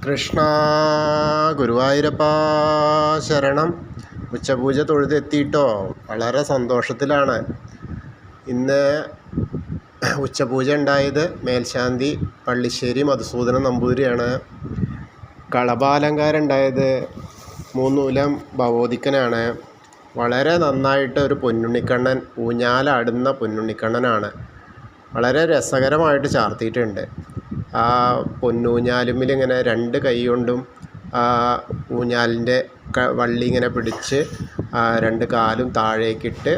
കൃഷ്ണ ഗുരുവായൂരപ്പ ശരണം. ഉച്ചപൂജ തൊഴുതെത്തിയിട്ടോ, വളരെ സന്തോഷത്തിലാണ്. ഇന്ന് ഉച്ചപൂജ ഉണ്ടായത് മേൽശാന്തി പള്ളിശ്ശേരി മധുസൂദനൻ നമ്പൂതിരിയാണ്. കളഭാലങ്കാരം ഉണ്ടായത് മൂന്നൂലം ഭഗവതിക്കനാണ്. വളരെ നന്നായിട്ട് ഒരു പൊന്നുണ്ണിക്കണ്ണൻ, ഊഞ്ഞാലാടുന്ന പൊന്നുണ്ണിക്കണ്ണനാണ്. വളരെ രസകരമായിട്ട് ചാർത്തിയിട്ടുണ്ട്. ആ പൊന്നൂഞ്ഞാലുമ്മിൽ ഇങ്ങനെ രണ്ട് കൈ കൊണ്ടും ഊഞ്ഞാലിൻ്റെ വള്ളി ഇങ്ങനെ പിടിച്ച് രണ്ട് കാലും താഴേക്കിട്ട്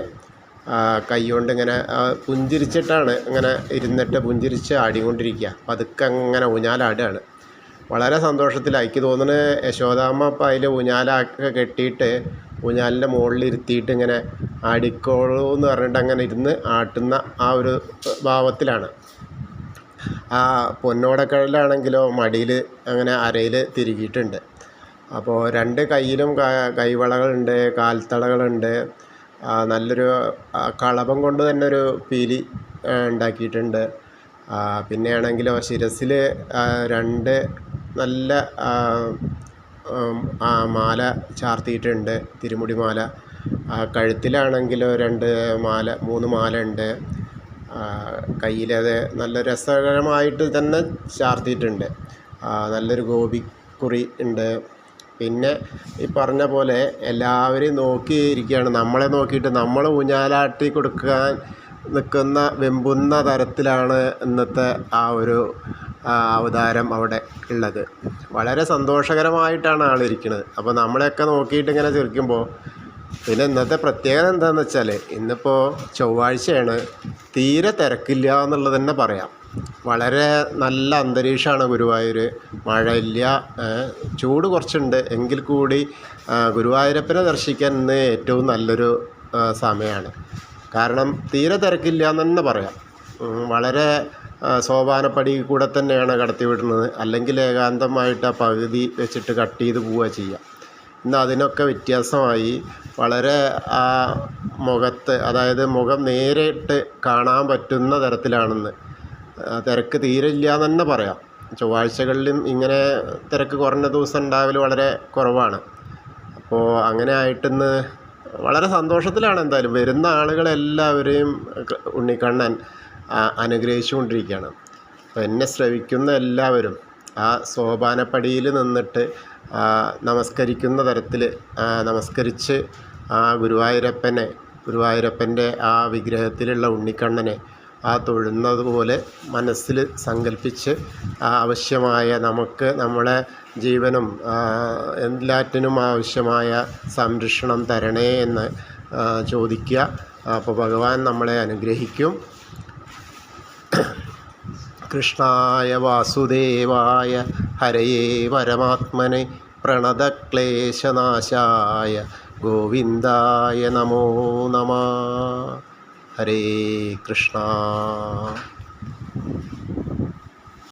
കൈ കൊണ്ട് ഇങ്ങനെ പുഞ്ചിരിച്ചിട്ടാണ് ഇങ്ങനെ ഇരുന്നിട്ട് പുഞ്ചിരിച്ച് ആടിക്കൊണ്ടിരിക്കുക. പതുക്കെ അങ്ങനെ ഊഞ്ഞാലാടുകയാണ്. വളരെ സന്തോഷത്തിലാണ്. എനിക്ക് തോന്നുന്നത് യശോദാമ്മ അപ്പം അതിൽ ഊഞ്ഞാലൊക്കെ കെട്ടിയിട്ട് ഊഞ്ഞാലിൻ്റെ മുകളിൽ ഇരുത്തിയിട്ട് ഇങ്ങനെ ആടിക്കോളൂ എന്ന് പറഞ്ഞിട്ട് അങ്ങനെ ഇരുന്ന് ആട്ടുന്ന ആ ഒരു ഭാവത്തിലാണ്. ആ പൊന്നോടക്കഴലാണെങ്കിലോ മടിയിൽ അങ്ങനെ അരയിൽ തിരുകിയിട്ടുണ്ട്. അപ്പോൾ രണ്ട് കയ്യിലും കൈവളകളുണ്ട്, കാൽത്തളകളുണ്ട്. നല്ലൊരു കളഭം കൊണ്ട് തന്നെ ഒരു പീലി ഉണ്ടാക്കിയിട്ടുണ്ട്. പിന്നെ ആണെങ്കിലോ ശിരസിൽ രണ്ട് നല്ല മാല ചാർത്തിയിട്ടുണ്ട്, തിരുമുടി മാല. കഴുത്തിലാണെങ്കിലോ മൂന്ന് മാല ഉണ്ട്. കയ്യിലത് നല്ല രസകരമായിട്ട് തന്നെ ചാർത്തിയിട്ടുണ്ട്. നല്ലൊരു ഗോപിക്കുറി ഉണ്ട്. പിന്നെ ഈ പറഞ്ഞ പോലെ എല്ലാവരെയും നോക്കിയിരിക്കുകയാണ്. നമ്മളെ നോക്കിയിട്ട് നമ്മൾ ഊഞ്ഞാലാട്ടി കൊടുക്കാൻ നിൽക്കുന്ന വെമ്പുന്ന തരത്തിലാണ് ഇന്നത്തെ ആ ഒരു അവതാരം അവിടെ ഉള്ളത്. വളരെ സന്തോഷകരമായിട്ടാണ് ആളിരിക്കുന്നത്. അപ്പോൾ നമ്മളെയൊക്കെ നോക്കിയിട്ട് ഇങ്ങനെ ചിരിക്കുമ്പോൾ, പിന്നെ ഇന്നത്തെ പ്രത്യേകത എന്താണെന്ന് വെച്ചാൽ ഇന്നിപ്പോൾ ചൊവ്വാഴ്ചയാണ്. തീരെ തിരക്കില്ല എന്നുള്ളത് തന്നെ പറയാം. വളരെ നല്ല അന്തരീക്ഷമാണ് ഗുരുവായൂർ. മഴയില്ല, ചൂട് കുറച്ചുണ്ട്. എങ്കിൽ കൂടി ഗുരുവായൂരപ്പനെ ദർശിക്കാൻ ഇന്ന് ഏറ്റവും നല്ലൊരു സമയമാണ്. കാരണം തീരെ തിരക്കില്ല എന്ന് തന്നെ പറയാം. വളരെ സോപാനപ്പടി കൂടെ തന്നെയാണ് കടത്തി വിടുന്നത്. അല്ലെങ്കിൽ ഏകാന്തമായിട്ട് ആ പകുതി വെച്ചിട്ട് കട്ട് ചെയ്ത് പോവുക ചെയ്യുക. ഇന്ന് അതിനൊക്കെ വ്യത്യാസമായി വളരെ ആ മുഖത്ത്, അതായത് മുഖം നേരിട്ട് കാണാൻ പറ്റുന്ന തരത്തിലാണെന്ന്. തിരക്ക് തീരെ ഇല്ല എന്ന് തന്നെ പറയാം. ചൊവ്വാഴ്ചകളിലും ഇങ്ങനെ തിരക്ക് കുറഞ്ഞ ദിവസം ഉണ്ടാവൽ വളരെ കുറവാണ്. അപ്പോൾ അങ്ങനെ ആയിട്ടിന്ന് വളരെ സന്തോഷത്തിലാണ്. എന്തായാലും വരുന്ന ആളുകളെല്ലാവരെയും ഉണ്ണിക്കണ്ണൻ അനുഗ്രഹിച്ചുകൊണ്ടിരിക്കുകയാണ്. അപ്പോൾ എന്നെ ശ്രവിക്കുന്ന എല്ലാവരും ആ സോപാനപ്പടിയിൽ നിന്നിട്ട് നമസ്കരിക്കുന്ന തരത്തിൽ നമസ്കരിച്ച് ആ ഗുരുവായൂരപ്പൻ്റെ ആ വിഗ്രഹത്തിലുള്ള ഉണ്ണിക്കണ്ണനെ തൊഴുന്നത് പോലെ മനസ്സിൽ സങ്കല്പിച്ച് ആവശ്യമായ നമുക്ക് നമ്മളെ ജീവനും എല്ലാറ്റിനും ആവശ്യമായ സംരക്ഷണം തരണേ എന്ന് ചോദിക്കുക. അപ്പോൾ ഭഗവാൻ നമ്മളെ അനുഗ്രഹിക്കും. കൃഷ്ണായ വാസുദേവായ ഹരയേ പരമാത്മനെ പ്രണതക്ലേശനാശായ ഗോവിന്ദായ നമോ നമഃ. ഹരേ കൃഷ്ണ.